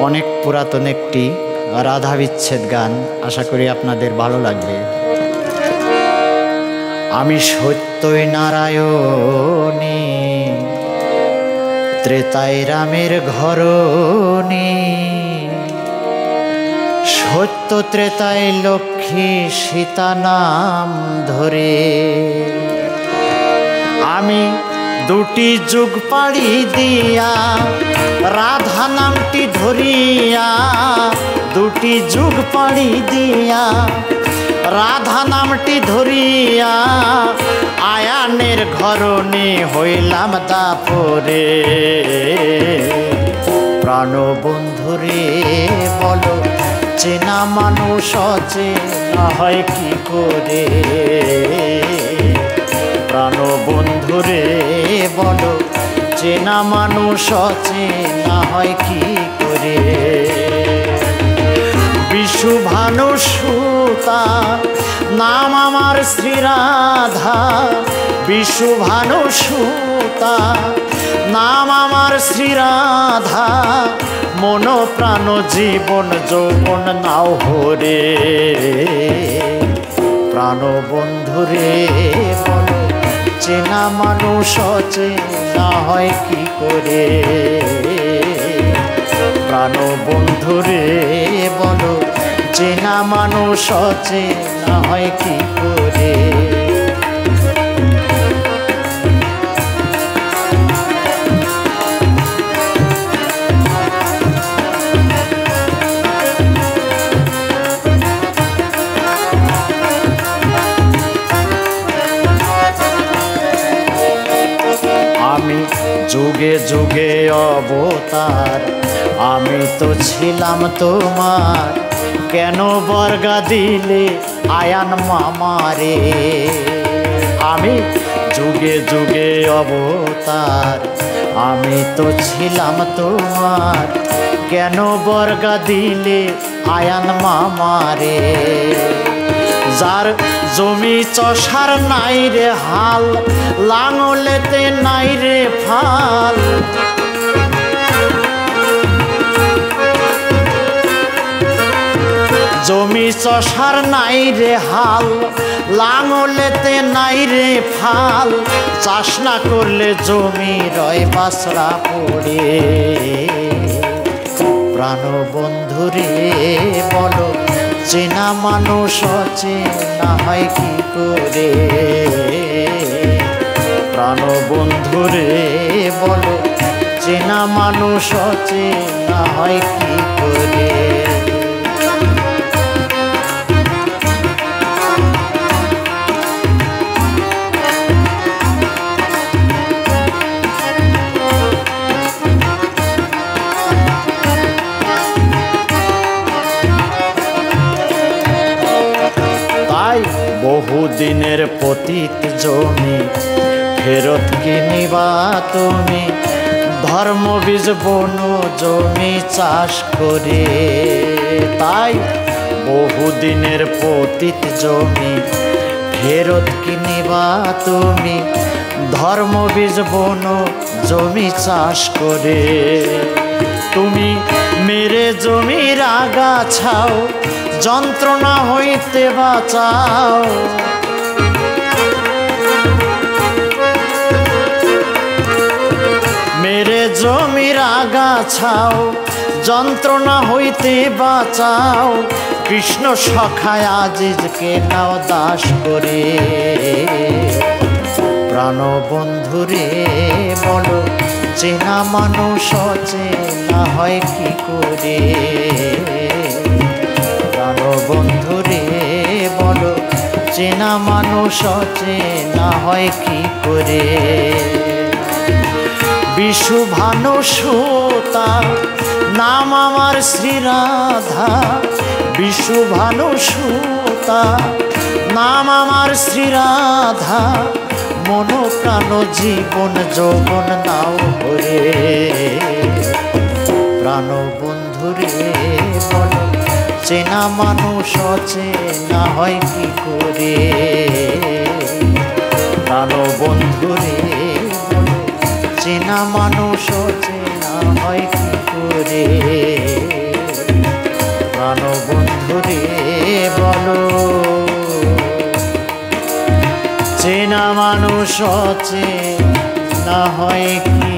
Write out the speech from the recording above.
অনেক পুরাতন একটি রাধা বিচ্ছেদ গান, আশা করি আপনাদের ভালো লাগবে। আমি সত্যই নারায়ণী, ত্রেতায় রামের ঘরণী, সত্য ত্রেতায় লক্ষ্মী সীতা নাম ধরে আমি দুটি যুগ পাড়ি দিয়া রাধা নামটি ধরিয়া, দুটি যুগ পাড়ি দিয়া রাধা নামটি ধরিয়া আয়ানের ঘরণী হইলাম দাপরে। প্রাণবন্ধুরে বলো চেনা মানুষ অচেনা হয় কি করে? প্রাণবন্ধুরে বলো চেনা মানুষ অচেনা হয় কি করে? বিশুভানু সুতা নাম আমার শ্রীরাধা, বিশুভানু সুতা নাম আমার শ্রীরাধা, মন প্রাণ জীবন যৌবন নাও হরে। প্রাণবন্ধুরে বলো চেনা মানুষ অচেনা হয় কি করে? প্রাণবন্ধুরে বলো চেনা মানুষ অচেনা হয় কি করে? আমি যুগে যুগে অবতার, আমি তো ছিলাম তোমার, কেন বর্গা দিলে আয়ান মামারে? আমি যুগে যুগে অবতার, আমি তো ছিলাম তোমার, কেন বর্গা দিলে আয়ান মামারে? যার জমি চষার নাই রে হাল, লাঙলেতে নাই রে ফাল, জমি চষার নাই রে হাল, লাঙলেতে নাই রে ফাল, চাষ না করলে জমি রয় বাসরা পড়ে। প্রাণবন্ধুরে বলো চেনা মানুষ অচেনা হয় কি করে? প্রাণবন্ধুরে বলো চেনা মানুষ অচেনা হয় কি করে? বহুদিনের পতিত জমি ফেরত কিনিবা তুমি, ধর্ম বীজ বনো জমি চাষ করে। তাই বহুদিনের পতিত জমি ফেরত কিনিবা তুমি, ধর্ম বীজ বনো জমি চাষ করে। তুমি মেরে জমির আগাছাও, যন্ত্রণা হইতে বাঁচাও। মেরে জমির আগাছাও, যন্ত্রণা হইতে বাঁচাও। কৃষ্ণ সখায় আজিজকে নাও দাস করে। প্রাণবন্ধুরে বলো চেনা মানুষ অচেনা হয় কি করে? প্রাণবন্ধুরে বলো চেনা মানুষ অচেনা হয় কি করে? বিশুভানু সুতা নাম আমার শ্রীরাধা, বিশুভানু সুতা নাম আমার শ্রীরাধা, মন প্রাণ জীবন যৌবন নাও হরে। প্রাণবন্ধুরে বলো চেনা মানুষ অচেনা হয় কি করে? প্রাণবন্ধুরে বলো চেনা মানুষ চেনা হয় কি করে। রে বলো চেনা মানুষ অচেনা হয় কি